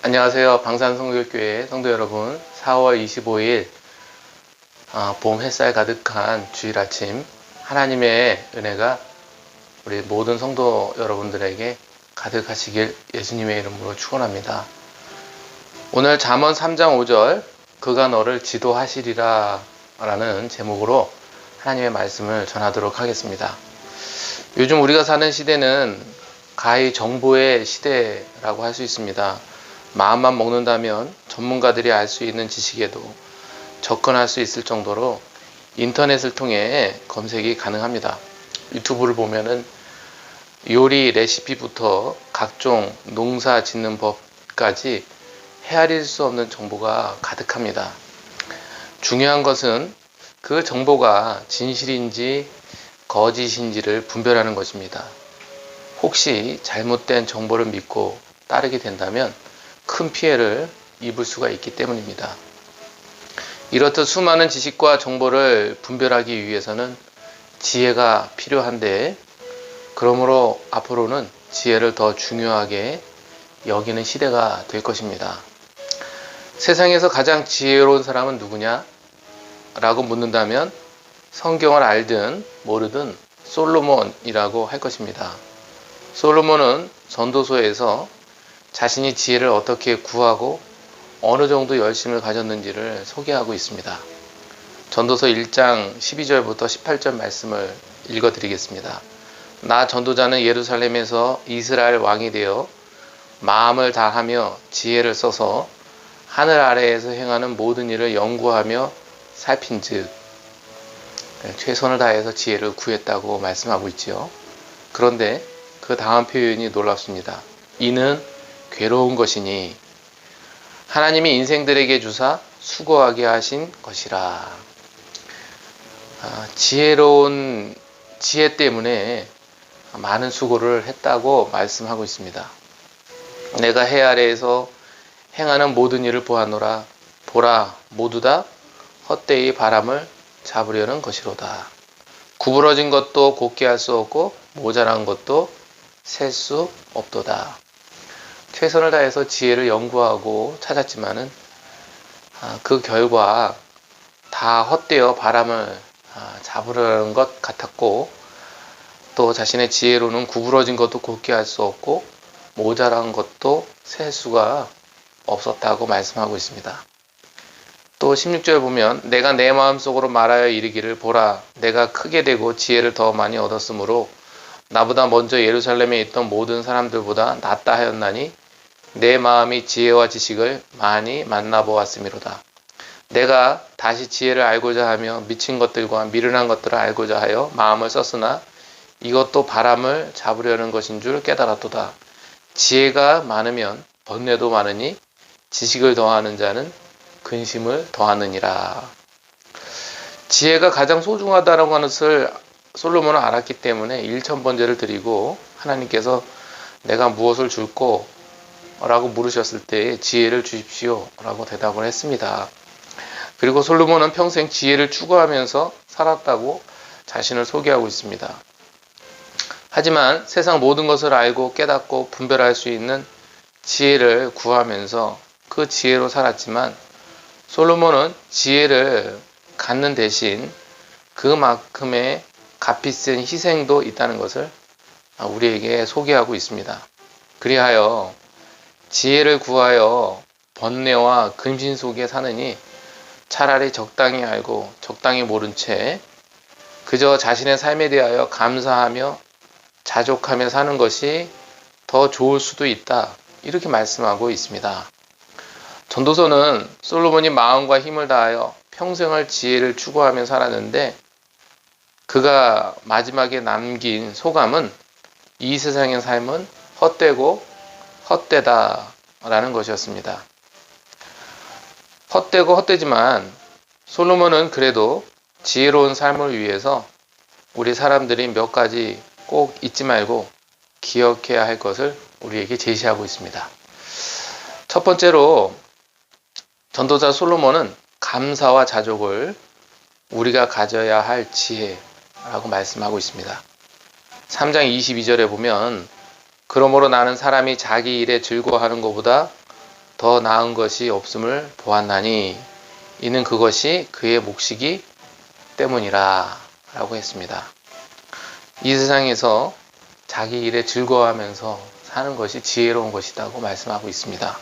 안녕하세요. 방산성결교회 성도 여러분, 4월 25일 봄 햇살 가득한 주일 아침, 하나님의 은혜가 우리 모든 성도 여러분들에게 가득하시길 예수님의 이름으로 축원합니다. 오늘 잠언 3장 5절 그가 너를 지도하시리라 라는 제목으로 하나님의 말씀을 전하도록 하겠습니다. 요즘 우리가 사는 시대는 가히 정보의 시대라고 할 수 있습니다. 마음만 먹는다면 전문가들이 알 수 있는 지식에도 접근할 수 있을 정도로 인터넷을 통해 검색이 가능합니다. 유튜브를 보면은 요리 레시피부터 각종 농사 짓는 법까지 헤아릴 수 없는 정보가 가득합니다. 중요한 것은 그 정보가 진실인지 거짓인지를 분별하는 것입니다. 혹시 잘못된 정보를 믿고 따르게 된다면 큰 피해를 입을 수가 있기 때문입니다. 이렇듯 수많은 지식과 정보를 분별하기 위해서는 지혜가 필요한데, 그러므로 앞으로는 지혜를 더 중요하게 여기는 시대가 될 것입니다. 세상에서 가장 지혜로운 사람은 누구냐? 라고 묻는다면 성경을 알든 모르든 솔로몬이라고 할 것입니다. 솔로몬은 전도서에서 자신이 지혜를 어떻게 구하고 어느 정도 열심을 가졌는지를 소개하고 있습니다. 전도서 1장 12절부터 18절 말씀을 읽어드리겠습니다. 나 전도자는 예루살렘에서 이스라엘 왕이 되어 마음을 다하며 지혜를 써서 하늘 아래에서 행하는 모든 일을 연구하며 살핀즉, 최선을 다해서 지혜를 구했다고 말씀하고 있지요. 그런데 그 다음 표현이 놀랍습니다. 이는 괴로운 것이니 하나님이 인생들에게 주사 수고하게 하신 것이라. 지혜로운 지혜 때문에 많은 수고를 했다고 말씀하고 있습니다. 내가 해 아래에서 행하는 모든 일을 보았노라. 보라, 모두 다 헛되이 바람을 잡으려는 것이로다. 구부러진 것도 곱게 할 수 없고 모자란 것도 셀 수 없도다. 최선을 다해서 지혜를 연구하고 찾았지만은 그 결과 다 헛되어 바람을 잡으려는 것 같았고, 또 자신의 지혜로는 구부러진 것도 곱게 할 수 없고 모자란 것도 셀 수가 없었다고 말씀하고 있습니다. 또 16절 보면 내가 내 마음속으로 말하여 이르기를 보라, 내가 크게 되고 지혜를 더 많이 얻었으므로 나보다 먼저 예루살렘에 있던 모든 사람들보다 낫다 하였나니 내 마음이 지혜와 지식을 많이 만나보았음이로다. 내가 다시 지혜를 알고자 하며 미친 것들과 미련한 것들을 알고자 하여 마음을 썼으나 이것도 바람을 잡으려는 것인 줄 깨달았도다. 지혜가 많으면 번뇌도 많으니 지식을 더하는 자는 근심을 더하느니라. 지혜가 가장 소중하다는 것을 솔로몬은 알았기 때문에 1000번제를 드리고 하나님께서 내가 무엇을 줄꼬? 라고 물으셨을 때 지혜를 주십시오 라고 대답을 했습니다. 그리고 솔로몬은 평생 지혜를 추구하면서 살았다고 자신을 소개하고 있습니다. 하지만 세상 모든 것을 알고 깨닫고 분별할 수 있는 지혜를 구하면서 그 지혜로 살았지만, 솔로몬은 지혜를 갖는 대신 그만큼의 값비싼 희생도 있다는 것을 우리에게 소개하고 있습니다. 그리하여 지혜를 구하여 번뇌와 근심 속에 사느니 차라리 적당히 알고 적당히 모른 채 그저 자신의 삶에 대하여 감사하며 자족하며 사는 것이 더 좋을 수도 있다, 이렇게 말씀하고 있습니다. 전도서는 솔로몬이 마음과 힘을 다하여 평생을 지혜를 추구하며 살았는데 그가 마지막에 남긴 소감은 이 세상의 삶은 헛되고 헛되다 라는 것이었습니다. 헛되고 헛되지만 솔로몬은 그래도 지혜로운 삶을 위해서 우리 사람들이 몇 가지 꼭 잊지 말고 기억해야 할 것을 우리에게 제시하고 있습니다. 첫 번째로 전도자 솔로몬은 감사와 자족을 우리가 가져야 할 지혜라고 말씀하고 있습니다. 3장 22절에 보면 그러므로 나는 사람이 자기 일에 즐거워하는 것보다 더 나은 것이 없음을 보았나니 이는 그것이 그의 몫이기 때문이라 라고 했습니다. 이 세상에서 자기 일에 즐거워하면서 사는 것이 지혜로운 것이라고 말씀하고 있습니다.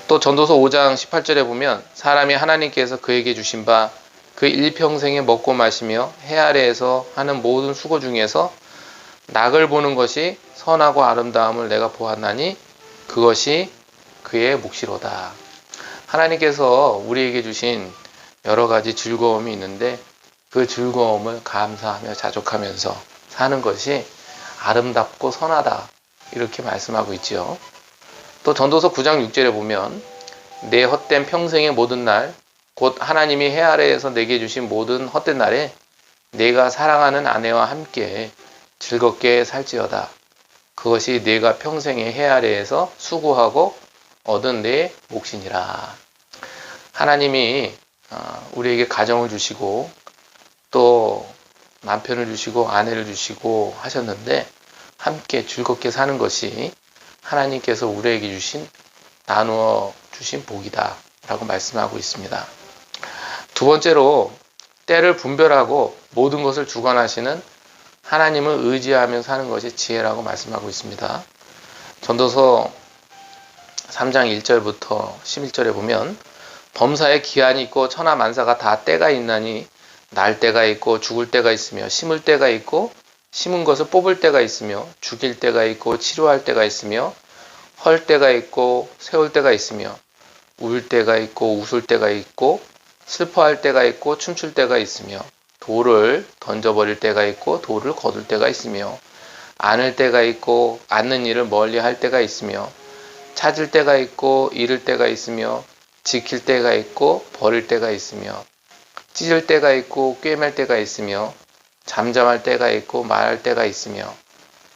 또 전도서 5장 18절에 보면 사람이 하나님께서 그에게 주신 바 그 일평생에 먹고 마시며 해 아래에서 하는 모든 수고 중에서 낙을 보는 것이 선하고 아름다움을 내가 보았나니 그것이 그의 몫이로다. 하나님께서 우리에게 주신 여러 가지 즐거움이 있는데 그 즐거움을 감사하며 자족하면서 사는 것이 아름답고 선하다. 이렇게 말씀하고 있지요. 또 전도서 9장 6절에 보면 내 헛된 평생의 모든 날 곧 하나님이 해 아래에서 내게 주신 모든 헛된 날에 내가 사랑하는 아내와 함께 즐겁게 살지어다. 그것이 내가 평생의 해 아래에서 수고하고 얻은 내 몫이니라. 하나님이 우리에게 가정을 주시고 또 남편을 주시고 아내를 주시고 하셨는데 함께 즐겁게 사는 것이 하나님께서 우리에게 주신 나누어 주신 복이다 라고 말씀하고 있습니다. 두 번째로 때를 분별하고 모든 것을 주관하시는 하나님을 의지하며 사는 것이 지혜라고 말씀하고 있습니다. 전도서 3장 1절부터 11절에 보면 범사에 기한이 있고 천하 만사가 다 때가 있나니 날 때가 있고 죽을 때가 있으며 심을 때가 있고 심은 것을 뽑을 때가 있으며 죽일 때가 있고 치료할 때가 있으며 헐 때가 있고 세울 때가 있으며 울 때가 있고 웃을 때가 있고 슬퍼할 때가 있고 춤출 때가 있으며 돌을 던져버릴 때가 있고 돌을 거둘 때가 있으며 안을 때가 있고 앉는 일을 멀리 할 때가 있으며 찾을 때가 있고 잃을 때가 있으며 지킬 때가 있고 버릴 때가 있으며 찢을 때가 있고 꿰맬 때가 있으며 잠잠할 때가 있고 말할 때가 있으며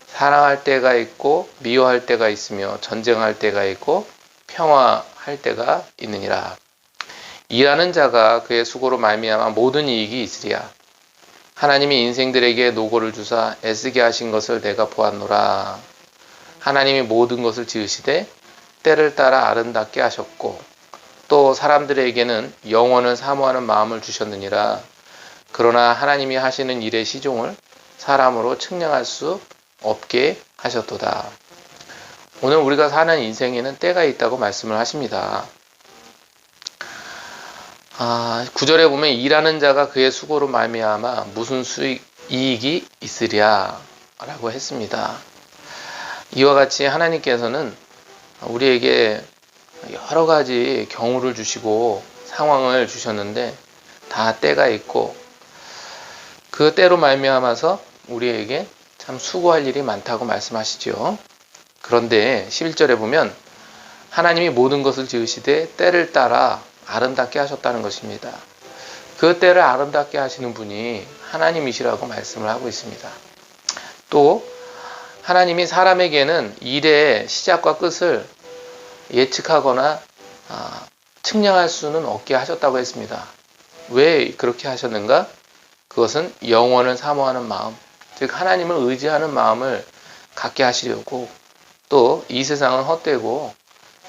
사랑할 때가 있고 미워할 때가 있으며 전쟁할 때가 있고 평화할 때가 있느니라. 일하는 자가 그의 수고로 말미암아 모든 이익이 있으리야. 하나님이 인생들에게 노고를 주사 애쓰게 하신 것을 내가 보았노라. 하나님이 모든 것을 지으시되 때를 따라 아름답게 하셨고 또 사람들에게는 영원을 사모하는 마음을 주셨느니라. 그러나 하나님이 하시는 일의 시종을 사람으로 측량할 수 없게 하셨도다. 오늘 우리가 사는 인생에는 때가 있다고 말씀을 하십니다. 9절에 보면 일하는 자가 그의 수고로 말미암아 무슨 이익이 있으랴 라고 했습니다. 이와 같이 하나님께서는 우리에게 여러 가지 경우를 주시고 상황을 주셨는데 다 때가 있고 그 때로 말미암아서 우리에게 참 수고할 일이 많다고 말씀하시죠. 그런데 11절에 보면 하나님이 모든 것을 지으시되 때를 따라 아름답게 하셨다는 것입니다. 그 때를 아름답게 하시는 분이 하나님이시라고 말씀을 하고 있습니다. 또 하나님이 사람에게는 일의 시작과 끝을 예측하거나 측량할 수는 없게 하셨다고 했습니다. 왜 그렇게 하셨는가? 그것은 영원을 사모하는 마음, 즉 하나님을 의지하는 마음을 갖게 하시려고 또 이 세상은 헛되고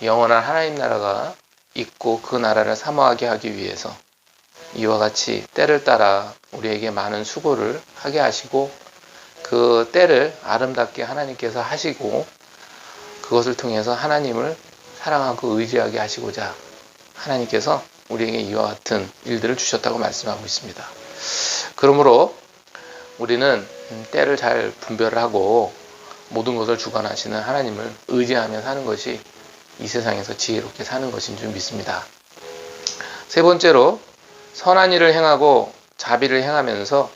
영원한 하나님 나라가 있고 그 나라를 사모하게 하기 위해서 이와 같이 때를 따라 우리에게 많은 수고를 하게 하시고 그 때를 아름답게 하나님께서 하시고 그것을 통해서 하나님을 사랑하고 의지하게 하시고자 하나님께서 우리에게 이와 같은 일들을 주셨다고 말씀하고 있습니다. 그러므로 우리는 때를 잘 분별을 하고 모든 것을 주관하시는 하나님을 의지하며 사는 것이 이 세상에서 지혜롭게 사는 것인 줄 믿습니다. 세 번째로 선한 일을 행하고 자비를 행하면서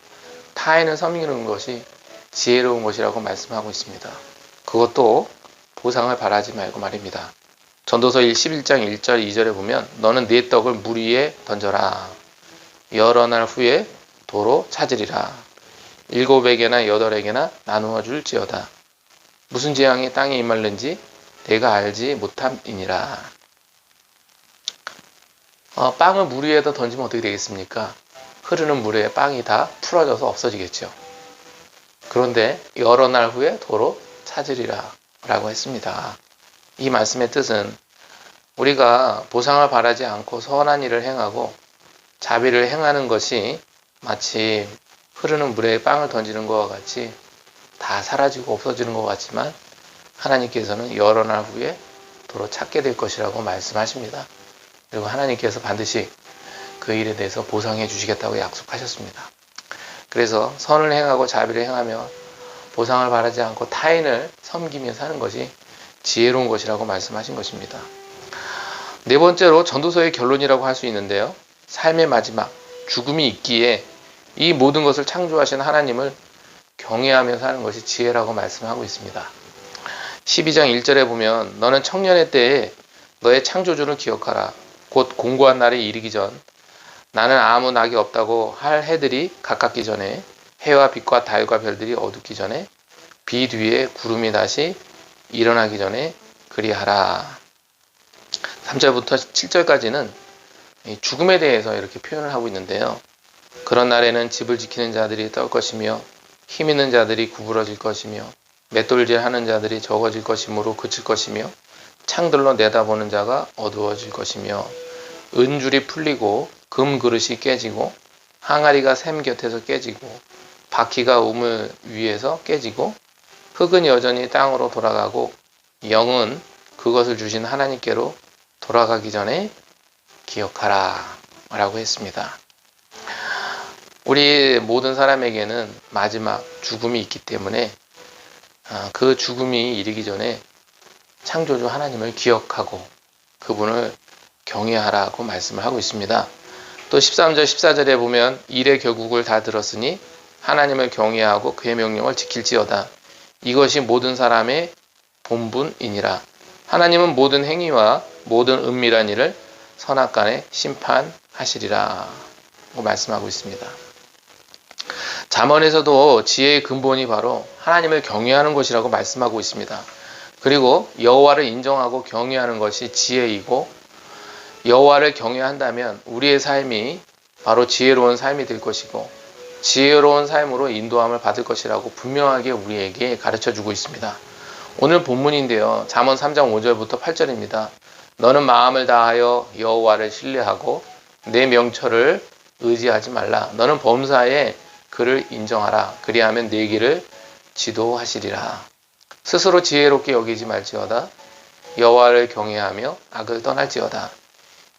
타인을 섬기는 것이 지혜로운 것이라고 말씀하고 있습니다. 그것도 보상을 바라지 말고 말입니다. 전도서 11장 1절 2절에 보면 너는 네 떡을 물 위에 던져라. 여러 날 후에 도로 찾으리라. 7에게나 8에게나 나누어 줄지어다. 무슨 재앙이 땅에 임할는지 내가 알지 못함이니라. 빵을 물 위에다 던지면 어떻게 되겠습니까? 흐르는 물에 빵이 다 풀어져서 없어지겠죠. 그런데 여러 날 후에 도로 찾으리라 라고 했습니다. 이 말씀의 뜻은 우리가 보상을 바라지 않고 선한 일을 행하고 자비를 행하는 것이 마치 흐르는 물에 빵을 던지는 것과 같이 다 사라지고 없어지는 것 같지만 하나님께서는 여러 날 후에 도로 찾게 될 것이라고 말씀하십니다. 그리고 하나님께서 반드시 그 일에 대해서 보상해 주시겠다고 약속하셨습니다. 그래서 선을 행하고 자비를 행하며 보상을 바라지 않고 타인을 섬기며 사는 것이 지혜로운 것이라고 말씀하신 것입니다. 네 번째로 전도서의 결론이라고 할 수 있는데요. 삶의 마지막, 죽음이 있기에 이 모든 것을 창조하신 하나님을 경외하며 사는 것이 지혜라고 말씀하고 있습니다. 12장 1절에 보면 너는 청년의 때에 너의 창조주를 기억하라. 곧 공고한 날이 이르기 전 나는 아무 낙이 없다고 할 해들이 가깝기 전에 해와 빛과 달과 별들이 어둡기 전에 비 뒤에 구름이 다시 일어나기 전에 그리하라. 3절부터 7절까지는 죽음에 대해서 이렇게 표현을 하고 있는데요. 그런 날에는 집을 지키는 자들이 떨 것이며 힘 있는 자들이 구부러질 것이며 맷돌질하는 자들이 적어질 것이므로 그칠 것이며 창들로 내다보는 자가 어두워질 것이며 은줄이 풀리고 금 그릇이 깨지고 항아리가 샘 곁에서 깨지고 바퀴가 우물 위에서 깨지고 흙은 여전히 땅으로 돌아가고 영은 그것을 주신 하나님께로 돌아가기 전에 기억하라 라고 했습니다. 우리 모든 사람에게는 마지막 죽음이 있기 때문에 그 죽음이 이르기 전에 창조주 하나님을 기억하고 그분을 경외하라고 말씀을 하고 있습니다. 또 13절 14절에 보면 일의 결국을 다 들었으니 하나님을 경외하고 그의 명령을 지킬지어다. 이것이 모든 사람의 본분이니라. 하나님은 모든 행위와 모든 은밀한 일을 선악간에 심판하시리라 고 말씀하고 있습니다. 잠언에서도 지혜의 근본이 바로 하나님을 경외하는 것이라고 말씀하고 있습니다. 그리고 여호와를 인정하고 경외하는 것이 지혜이고 여호와를 경외한다면 우리의 삶이 바로 지혜로운 삶이 될 것이고 지혜로운 삶으로 인도함을 받을 것이라고 분명하게 우리에게 가르쳐주고 있습니다. 오늘 본문인데요. 잠언 3장 5절부터 8절입니다. 너는 마음을 다하여 여호와를 신뢰하고 내 명철을 의지하지 말라. 너는 범사에 그를 인정하라. 그리하면 내 길을 지도하시리라. 스스로 지혜롭게 여기지 말지어다. 여호와를 경외하며 악을 떠날지어다.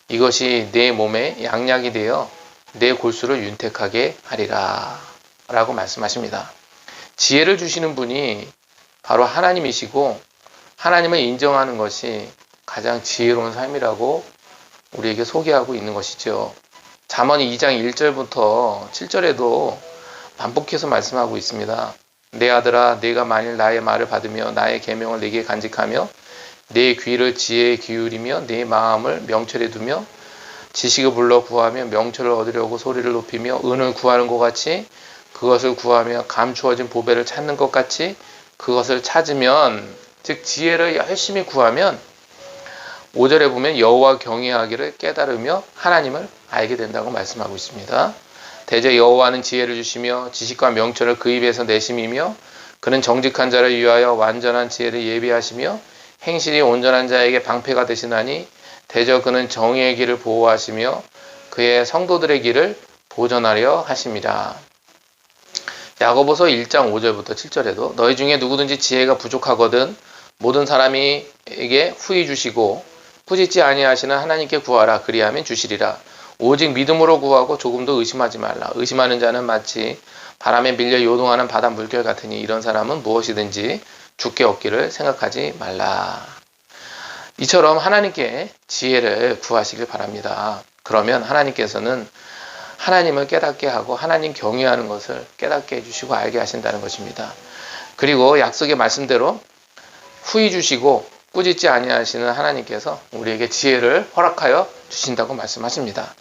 이것이 내 몸에 양약이 되어 내 골수를 윤택하게 하리라 라고 말씀하십니다. 지혜를 주시는 분이 바로 하나님이시고 하나님을 인정하는 것이 가장 지혜로운 삶이라고 우리에게 소개하고 있는 것이죠. 잠언 2장 1절부터 7절에도 반복해서 말씀하고 있습니다. 내 아들아 내가 만일 나의 말을 받으며 나의 계명을 내게 간직하며 내 귀를 지혜에 기울이며 내 마음을 명철에 두며 지식을 불러 구하며 명철을 얻으려고 소리를 높이며 은을 구하는 것 같이 그것을 구하며 감추어진 보배를 찾는 것 같이 그것을 찾으면 즉 지혜를 열심히 구하면 5절에 보면 여호와 경외하기를 깨달으며 하나님을 알게 된다고 말씀하고 있습니다. 대저 여호와는 지혜를 주시며 지식과 명철을 그 입에서 내심이며 그는 정직한 자를 위하여 완전한 지혜를 예비하시며 행실이 온전한 자에게 방패가 되시나니 대저 그는 정의의 길을 보호하시며 그의 성도들의 길을 보전하려 하심이라. 야고보서 1장 5절부터 7절에도 너희 중에 누구든지 지혜가 부족하거든 모든 사람에게 후히 주시고 꾸짖지 아니하시는 하나님께 구하라. 그리하면 주시리라. 오직 믿음으로 구하고 조금도 의심하지 말라. 의심하는 자는 마치 바람에 밀려 요동하는 바다 물결 같으니 이런 사람은 무엇이든지 죽게 얻기를 생각하지 말라. 이처럼 하나님께 지혜를 구하시길 바랍니다. 그러면 하나님께서는 하나님을 깨닫게 하고 하나님 경외하는 것을 깨닫게 해주시고 알게 하신다는 것입니다. 그리고 약속의 말씀대로 후히 주시고 꾸짖지 아니하시는 하나님께서 우리에게 지혜를 허락하여 주신다고 말씀하십니다.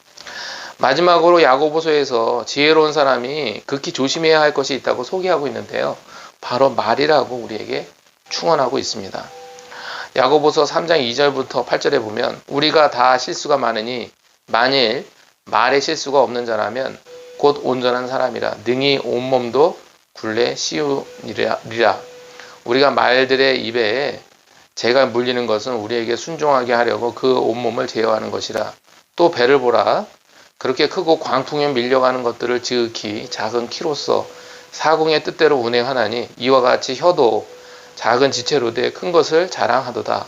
마지막으로 야고보서에서 지혜로운 사람이 극히 조심해야 할 것이 있다고 소개하고 있는데요. 바로 말이라고 우리에게 충언하고 있습니다. 야고보서 3장 2절부터 8절에 보면 우리가 다 실수가 많으니 만일 말에 실수가 없는 자라면 곧 온전한 사람이라 능히 온몸도 굴레 씌우리라. 우리가 말들의 입에 재가 물리는 것은 우리에게 순종하게 하려고 그 온몸을 제어하는 것이라. 또 배를 보라. 그렇게 크고 광풍에 밀려가는 것들을 지극히 작은 키로서 사공의 뜻대로 운행하나니 이와 같이 혀도 작은 지체로 돼 큰 것을 자랑하도다.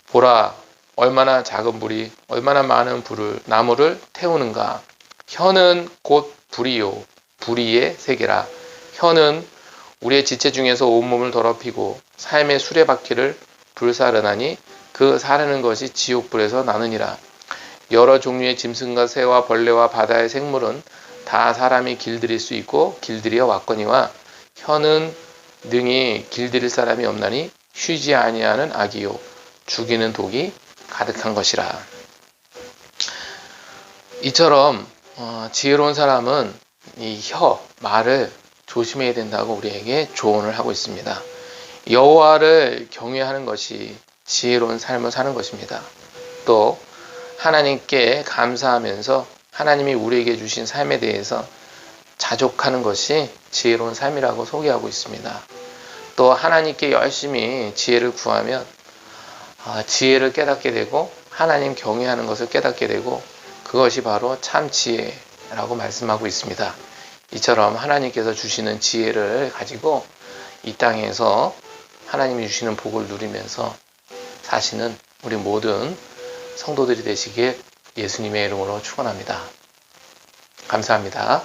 보라, 얼마나 작은 불이 얼마나 많은 나무를 태우는가. 혀는 곧 불이요 불의의 세계라. 혀는 우리의 지체 중에서 온몸을 더럽히고 삶의 수레바퀴를 불사르나니 그 사르는 것이 지옥불에서 나느니라. 여러 종류의 짐승과 새와 벌레와 바다의 생물은 다 사람이 길들일 수 있고 길들여 왔거니와 혀는 능히 길들일 사람이 없나니 쉬지 아니하는 악이요 죽이는 독이 가득한 것이라. 이처럼 지혜로운 사람은 이 말을 조심해야 된다고 우리에게 조언을 하고 있습니다. 여호와를 경외하는 것이 지혜로운 삶을 사는 것입니다. 또 하나님께 감사하면서 하나님이 우리에게 주신 삶에 대해서 자족하는 것이 지혜로운 삶이라고 소개하고 있습니다. 또 하나님께 열심히 지혜를 구하면 지혜를 깨닫게 되고 하나님 경외하는 것을 깨닫게 되고 그것이 바로 참 지혜라고 말씀하고 있습니다. 이처럼 하나님께서 주시는 지혜를 가지고 이 땅에서 하나님이 주시는 복을 누리면서 사시는 우리 모든 성도들이 되시길 예수님의 이름으로 축원합니다. 감사합니다.